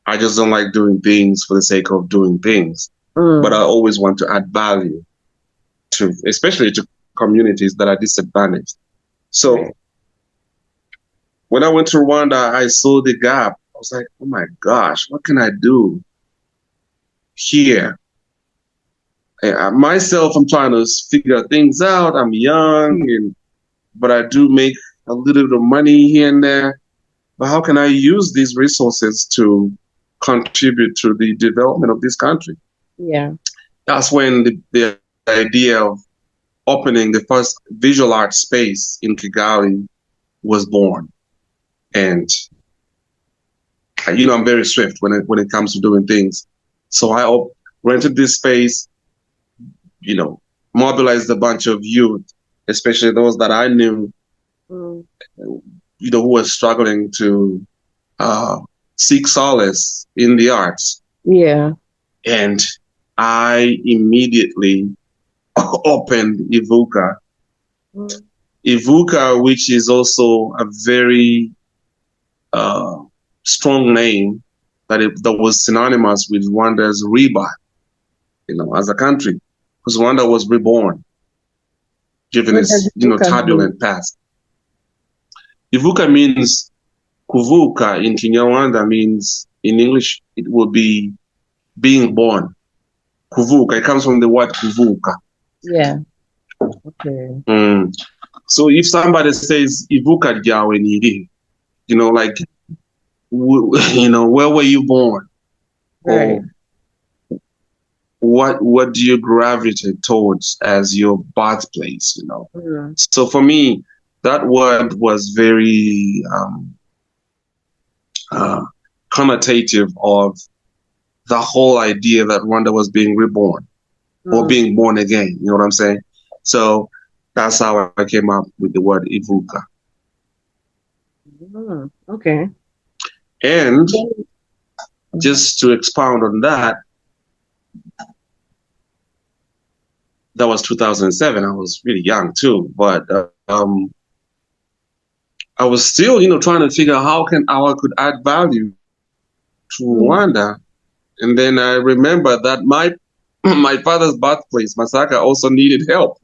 I just don't like doing things for the sake of doing things, but I always want to add value to, especially to communities that are disadvantaged. So when I went to Rwanda, I saw the gap. I was like, oh my gosh, what can I do here? Myself, I'm trying to figure things out. I'm young, but I do make a little bit of money here and there. But how can I use these resources to contribute to the development of this country? Yeah. That's when the idea of opening the first visual art space in Kigali was born. And I'm very swift when it comes to doing things. So I rented this space, mobilized a bunch of youth, especially those that I knew, who were struggling to seek solace in the arts. Yeah. And I immediately opened Ivuka. Ivuka, which is also a very strong name that was synonymous with Rwanda's rebirth, as a country, because Rwanda was reborn, given its turbulent past. Ivuka means kuvuka in Kinyarwanda, means in English it would be being born. Kuvuka, it comes from the word kuvuka. Yeah. Okay. So if somebody says Ivuka ryawe ni irihe, like, where were you born? Right. Or what do you gravitate towards as your birthplace? So for me, that word was very connotative of the whole idea that Rwanda was being reborn or being born again. You know what I'm saying? So that's how I came up with the word Ivuka. Okay. And just to expound on that, that was 2007. I was really young too, but I was still, trying to figure out how I could add value to Rwanda. And then I remember that my father's birthplace, Masaka, also needed help.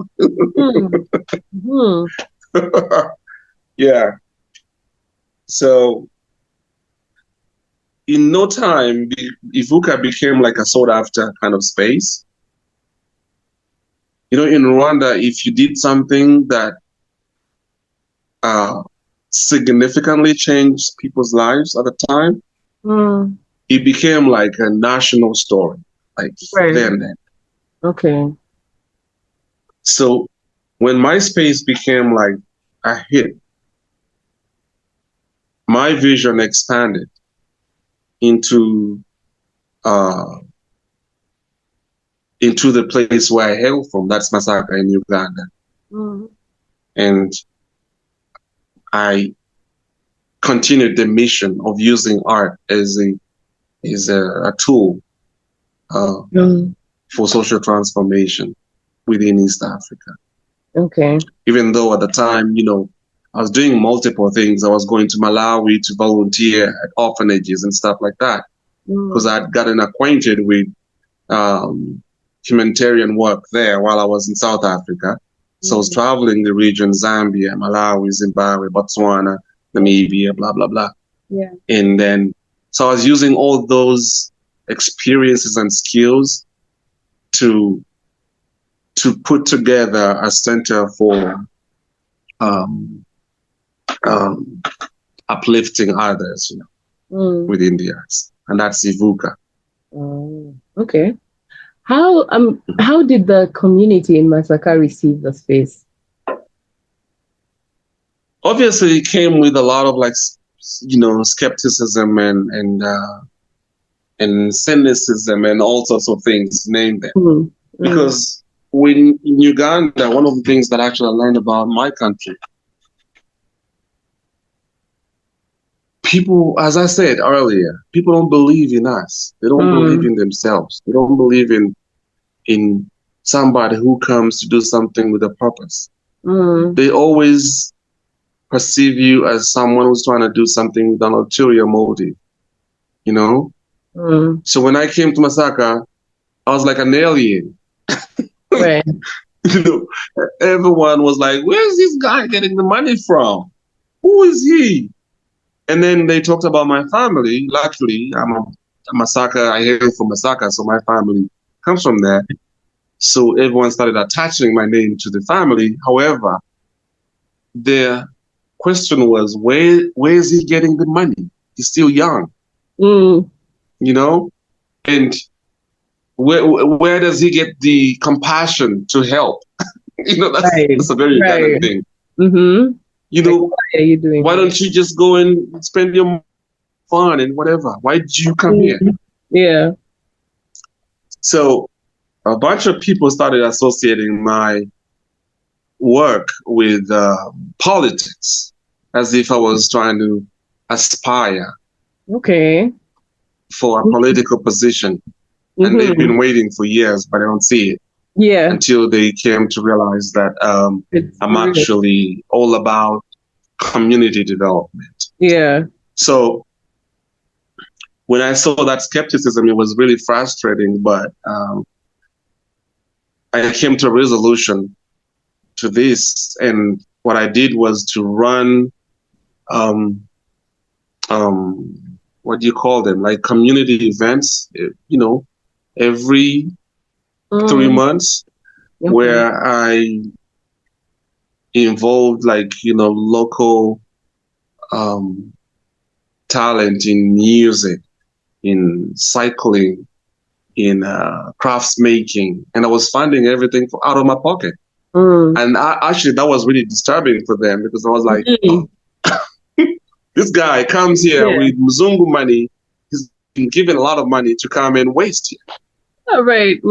Yeah. So in no time, Ivuka became like a sought after kind of space. In Rwanda, if you did something that significantly changed people's lives at the time, it became like a national story, like then. Okay. So when MySpace became like a hit, my vision expanded into into the place where I hail from. That's Masaka in Uganda. Mm. And I continued the mission of using art as a tool for social transformation within East Africa. Okay. Even though at the time, I was doing multiple things. I was going to Malawi to volunteer at orphanages and stuff like that, because I'd gotten acquainted with humanitarian work there while I was in South Africa. So I was traveling the region, Zambia, Malawi, Zimbabwe, Botswana, Namibia, blah, blah, blah. Yeah. And then, so I was using all those experiences and skills to put together a center for uplifting others, within the arts. And that's Ivuka. Oh, okay. How did the community in Masaka receive the space? Obviously, it came with a lot of skepticism and cynicism and all sorts of things, name them. Because in Uganda, one of the things that actually I learned about my country, people, as I said earlier, people don't believe in us. They don't believe in themselves. They don't believe in somebody who comes to do something with a purpose. They always perceive you as someone who's trying to do something with an ulterior motive, So when I came to Masaka, I was like an alien. Right. Everyone was like, where's this guy getting the money from? Who is he? And then they talked about my family. Luckily, I'm a Masaka. I hail from Masaka, so my family comes from there. So everyone started attaching my name to the family. However, their question was, where is he getting the money? He's still young, and where does he get the compassion to help? That's a very Ugandan thing. Why are you doing why don't you just go and spend your fun and whatever? Why did you come here? Yeah. So a bunch of people started associating my work with politics, as if I was trying to aspire for a political position. And they've been waiting for years, but I don't see it. Yeah. Until they came to realize that I'm actually all about community development. Yeah. So when I saw that skepticism, it was really frustrating, but I came to a resolution to this. And what I did was to run, what do you call them? Like community events, every 3 months, where I involved local talent in music, in cycling, in crafts making, and I was funding everything out of my pocket. And actually, that was really disturbing for them, because I was like, this guy comes here with Mzungu money. He's been given a lot of money to come and waste here. Oh, right.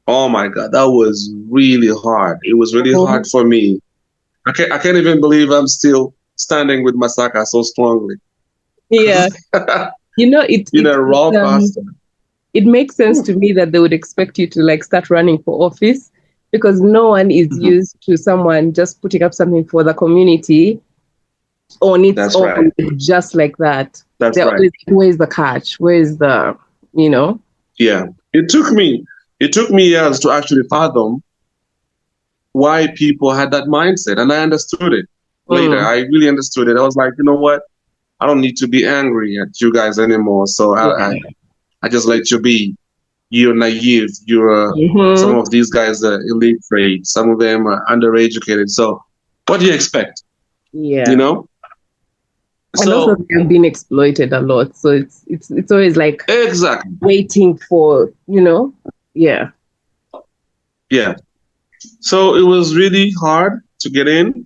Oh my God, that was really hard. It was really hard for me. I can't even believe I'm still standing with Masaka so strongly. Yeah. It makes sense to me that they would expect you to start running for office, because no one is used to someone just putting up something for the community on its own, just like that. That's right. Always, where's the catch? Where's the, Yeah. It took me years to actually fathom why people had that mindset. And I understood it later. I really understood it. I was like, you know what? I don't need to be angry at you guys anymore. So I just let you be. You're naive. You're some of these guys are illiterate. Some of them are undereducated. So what do you expect? Yeah. And also they've been exploited a lot. So it's always like waiting for, Yeah. So it was really hard to get in,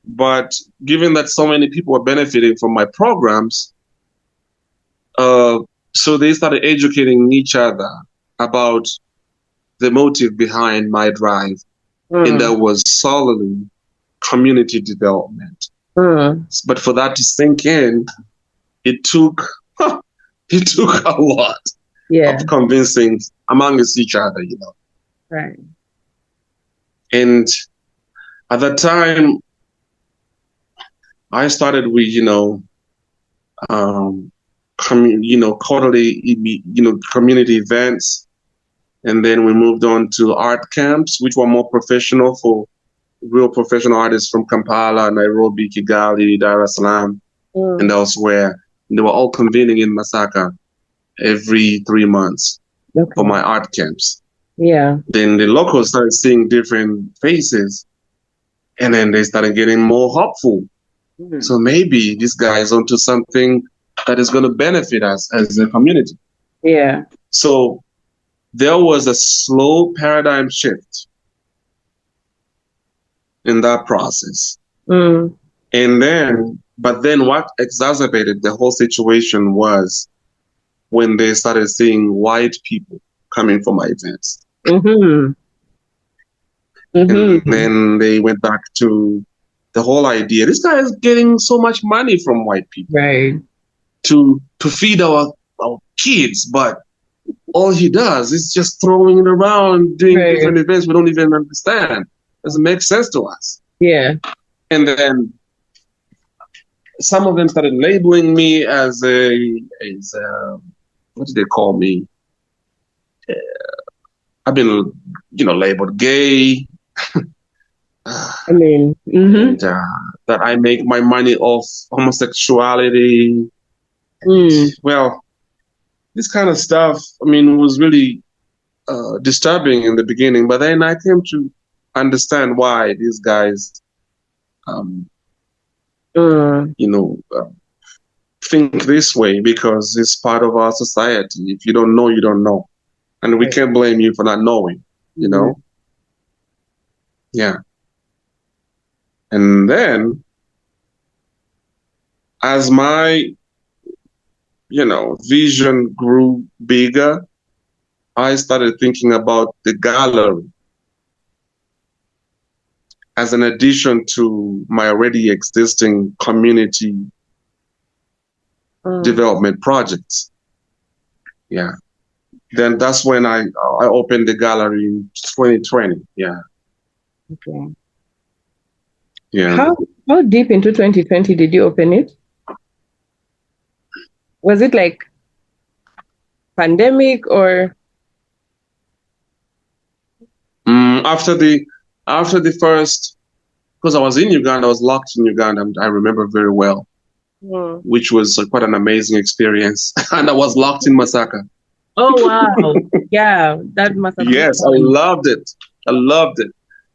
but given that so many people were benefiting from my programs, So they started educating each other about the motive behind my drive, and that was solely community development. But for that to sink in, it took a lot of convincing amongst each other, you know. Right. And at that time, I started with, quarterly, community events. And then we moved on to art camps, which were more professional for real professional artists from Kampala, Nairobi, Kigali, Dar es Salaam, and elsewhere. And they were all convening in Masaka every 3 months for my art camps. Yeah. Then the locals started seeing different faces, and then they started getting more hopeful. So maybe this guy is onto something that is going to benefit us as a community. Yeah. So there was a slow paradigm shift in that process. But then what exacerbated the whole situation was when they started seeing white people coming for my events. And then they went back to the whole idea. This guy is getting so much money from white people, right, to feed our kids, but all he does is just throwing it around, doing different events we don't even understand. Doesn't make sense to us. Yeah. And then some of them started labeling me as what do they call me? I've been, labeled gay. I mean, and, that I make my money off homosexuality. Well, this kind of stuff, was really disturbing in the beginning, but then I came to understand why these guys, think this way, because it's part of our society. If you don't know, you don't know. And we can't blame you for not knowing, you know? Yeah. And then, as my, vision grew bigger, I started thinking about the gallery as an addition to my already existing community development projects. Yeah. Then that's when I opened the gallery in 2020. Yeah. Okay. Yeah. How deep into 2020 did you open it? Was it like pandemic or? After the first, because I was in Uganda, I was locked in Uganda. I remember very well, which was quite an amazing experience. And I was locked in Masaka. Oh, wow. Yeah, that must have been. Yes, I loved it.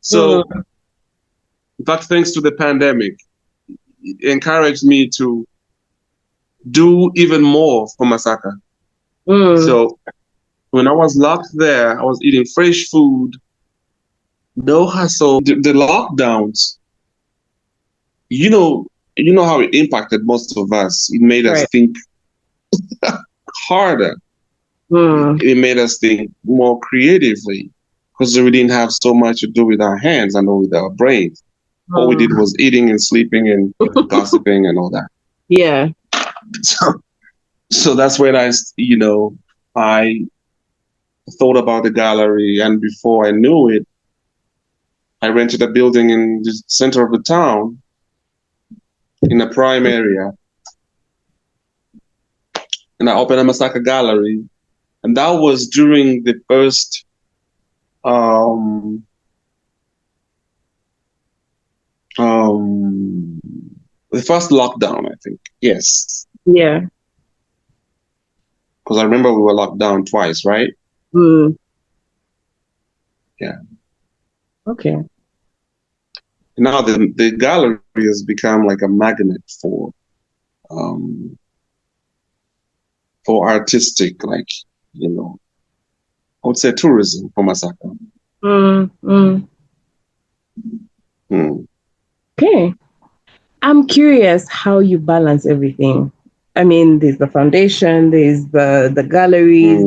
So, in fact, thanks to the pandemic, it encouraged me to do even more for Masaka. So when I was locked there, I was eating fresh food, no hassle. The lockdowns, you know how it impacted most of us. It made us think harder. It made us think more creatively, because we didn't have so much to do with our hands and with our brains. All we did was eating and sleeping and gossiping and all that. Yeah. So that's when I thought about the gallery, and before I knew it, I rented a building in the center of the town in a prime area, and I opened a Masaka gallery, and that was during the first lockdown, I think. Yes. Yeah. Because I remember we were locked down twice, right? Yeah. Okay. Now the gallery has become like a magnet for artistic, I would say tourism for Masaka. Okay. I'm curious how you balance everything. I mean, there's the foundation, there's the galleries,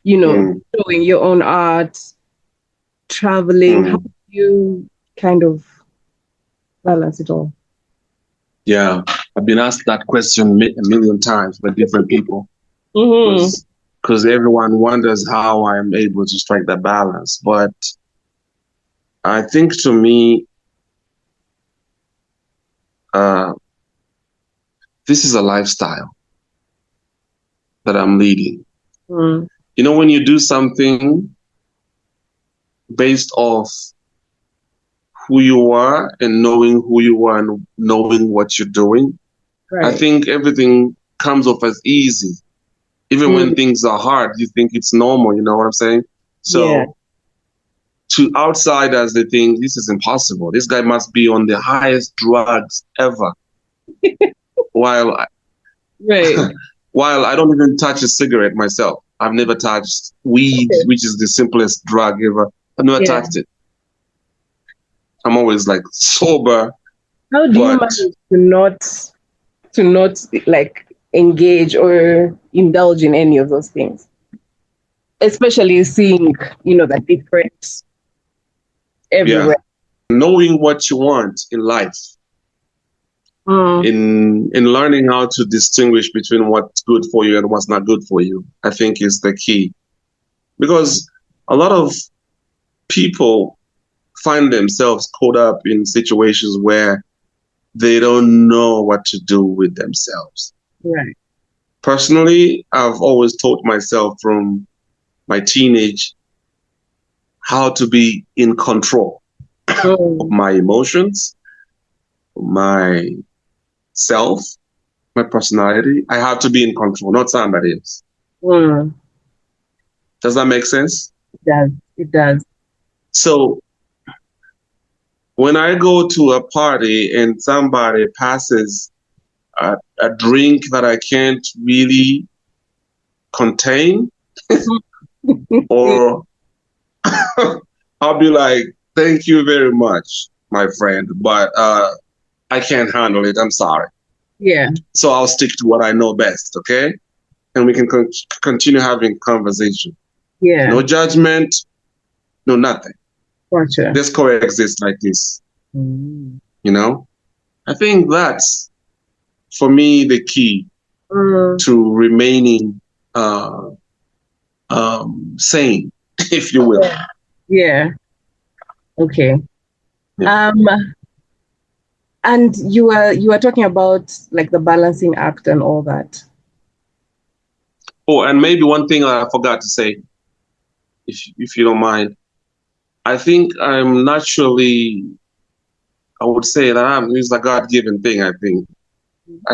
showing your own art, traveling. How do you kind of balance it all? Yeah, I've been asked that question a million times by different people. Because everyone wonders how I'm able to strike that balance. But I think to me, this is a lifestyle that I'm leading. You know, when you do something based off who you are and knowing who you are and knowing what you're doing, I think everything comes off as easy. Even when things are hard, you think it's normal, you know what I'm saying? So to outsiders, they think this is impossible. This guy must be on the highest drugs ever. While I don't even touch a cigarette myself. I've never touched weed, which is the simplest drug ever. I've never touched it. I'm always like sober. How do you manage to not like engage or indulge in any of those things? Especially seeing, the difference everywhere. Yeah. Knowing what you want in life. In learning how to distinguish between what's good for you and what's not good for you, I think is the key. Because a lot of people find themselves caught up in situations where they don't know what to do with themselves. Right. Personally, I've always taught myself from my teenage how to be in control of my emotions, my self, my personality. I have to be in control, not somebody else. Does that make sense? It does. So when I go to a party and somebody passes a drink that I can't really contain, or I'll be like, thank you very much, my friend, but I can't handle it. I'm sorry. Yeah. So I'll stick to what I know best, okay? And we can continue having conversation. Yeah. No judgment, no nothing. Gotcha. Let's coexist like this. You know? I think that's, for me, the key to remaining sane, if you will. Yeah. Okay. Yeah. And you were talking about like the balancing act and all that. Oh, and maybe one thing I forgot to say, if you don't mind. I think I'm naturally, I would say that it's a God-given thing, I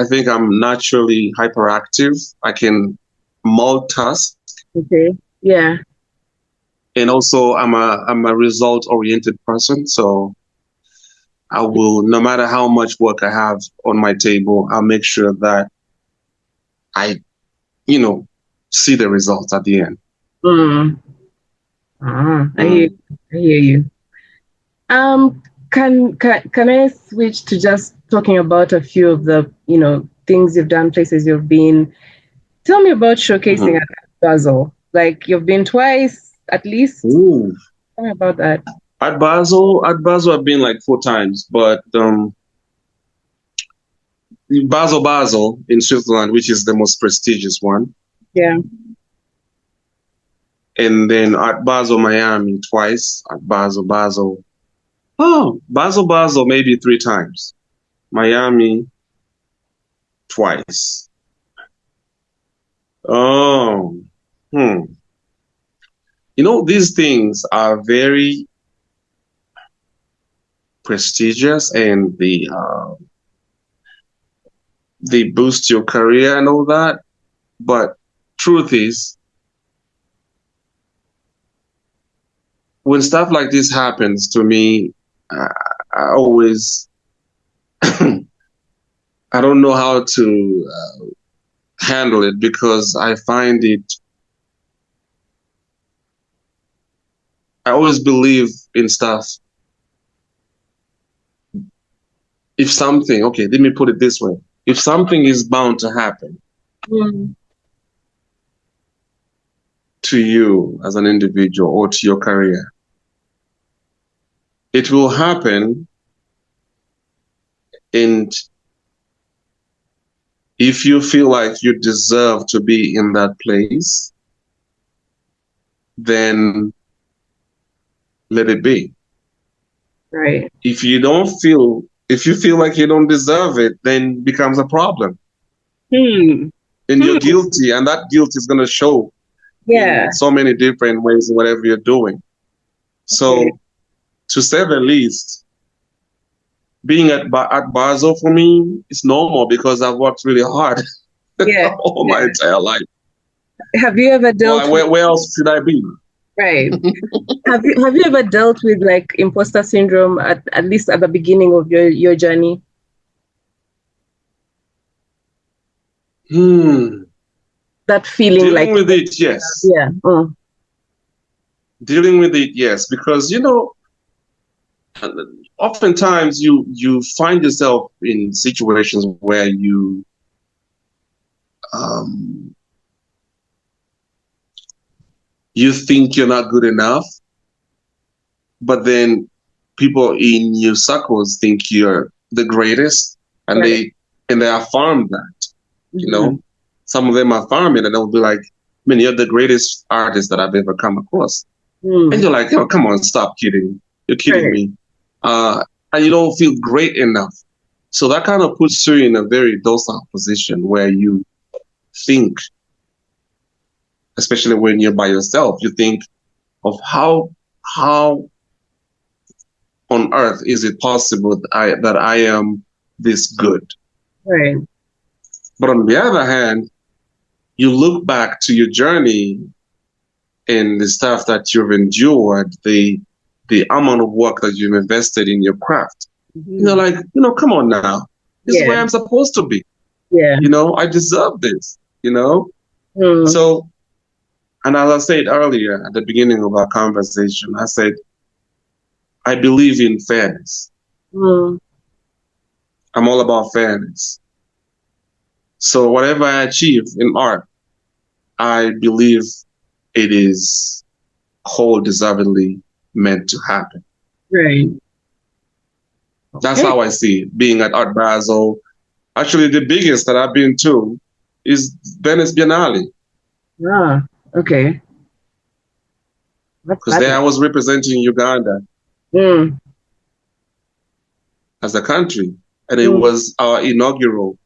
think I'm naturally hyperactive. I can multitask. Okay. Yeah. And also I'm a result-oriented person. So I will, no matter how much work I have on my table, I'll make sure that I, see the results at the end. I hear you. Can I switch to just talking about a few of the, things you've done, places you've been? Tell me about showcasing at Basel. Like you've been twice at least. Ooh. Tell me about that. At Basel I've been like 4 times, but Basel in Switzerland, which is the most prestigious one. Yeah. And then at Basel, Miami twice. At Basel. Oh, Basel, maybe 3 times. Miami twice. Oh, these things are very prestigious, and they boost your career and all that. But truth is, when stuff like this happens to me, I always, I don't know how to handle it, because I find it, I always believe in stuff. If something, okay, let me put it this way. if something is bound to happen to you as an individual or to your career, it will happen. And if you feel like you deserve to be in that place, then let it be. Right. If you feel like you don't deserve it, then it becomes a problem. And you're guilty, and that guilt is going to show in so many different ways in whatever you're doing. So, to say the least, being at Basel for me is normal because I've worked really hard all my entire life. Have you ever dealt where else should I be? Right. Have you ever dealt with like imposter syndrome at least at the beginning of your journey? That feeling dealing with it, yes. Yeah. Dealing with it, yes, because oftentimes you find yourself in situations where you you think you're not good enough, but then people in your circles think you're the greatest, and they affirm that. Some of them affirm it, and they'll be like, "Man, you're the greatest artist that I've ever come across." And you're like, "Oh, come on, stop kidding! You're kidding me!" And you don't feel great enough. So that kind of puts you in a very docile position where you think, especially when you're by yourself, you think of how on earth is it possible that I am this good? Right. But on the other hand, you look back to your journey and the stuff that you've endured, the amount of work that you've invested in your craft. You're like, come on now. This is where I'm supposed to be. Yeah. I deserve this, So, and as I said earlier at the beginning of our conversation, I said, I believe in fairness. I'm all about fairness. So whatever I achieve in art, I believe it is whole deservedly meant to happen. Right. That's how I see it. Being at Art Basel, actually the biggest that I've been to is Venice Biennale. Ah, okay. Because there I was representing Uganda as a country, and it was our inaugural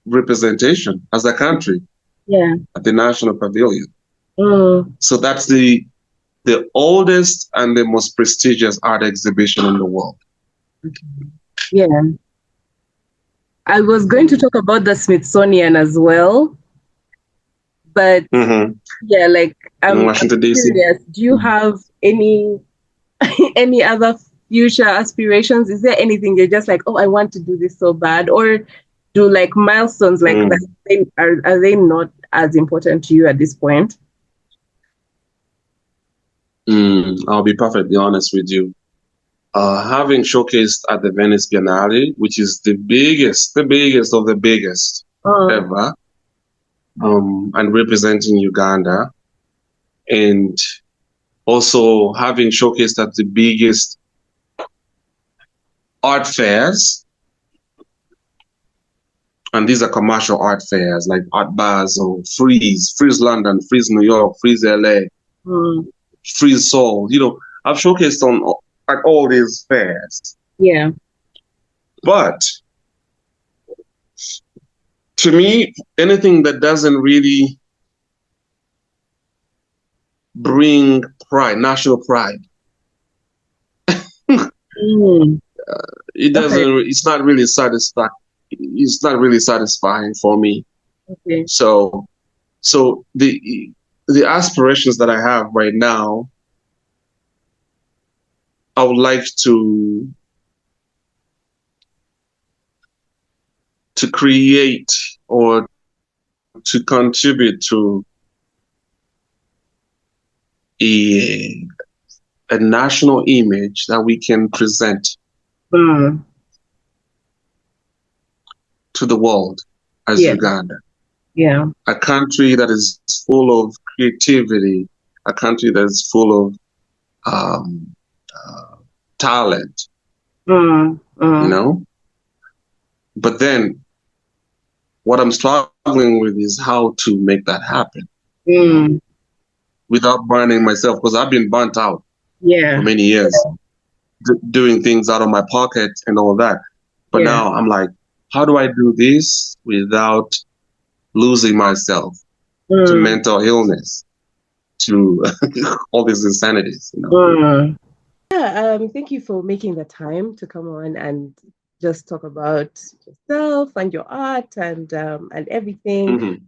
representation as a country at the National Pavilion. So that's the oldest and the most prestigious art exhibition in the world. Yeah. I was going to talk about the Smithsonian as well, but like I'm Washington, curious, do you have any other future aspirations? Is there anything you're just like, oh, I want to do this so bad? Or do like milestones like that, are they not as important to you at this point? I'll be perfectly honest with you. Having showcased at the Venice Biennale, which is the biggest of the biggest ever, and representing Uganda, and also having showcased at the biggest art fairs, and these are commercial art fairs like Art Basel, Freeze London, Freeze New York, Freeze LA, Freeze Seoul. I've showcased at all these fairs. Yeah. But to me, anything that doesn't really bring pride, national pride, it doesn't. It's not really satisfying. It's not really satisfying for me. Okay. So the aspirations that I have right now, I would like to create or to contribute to a national image that we can present to to the world as Yeah. Uganda. Yeah. A country that is full of creativity, a country that is full of talent, you know? But then what I'm struggling with is how to make that happen without burning myself, because I've been burnt out for many years, doing things out of my pocket and all that. But now I'm like, how do I do this without losing myself to mental illness, to all these insanities, you know? Yeah, thank you for making the time to come on and just talk about yourself and your art and everything.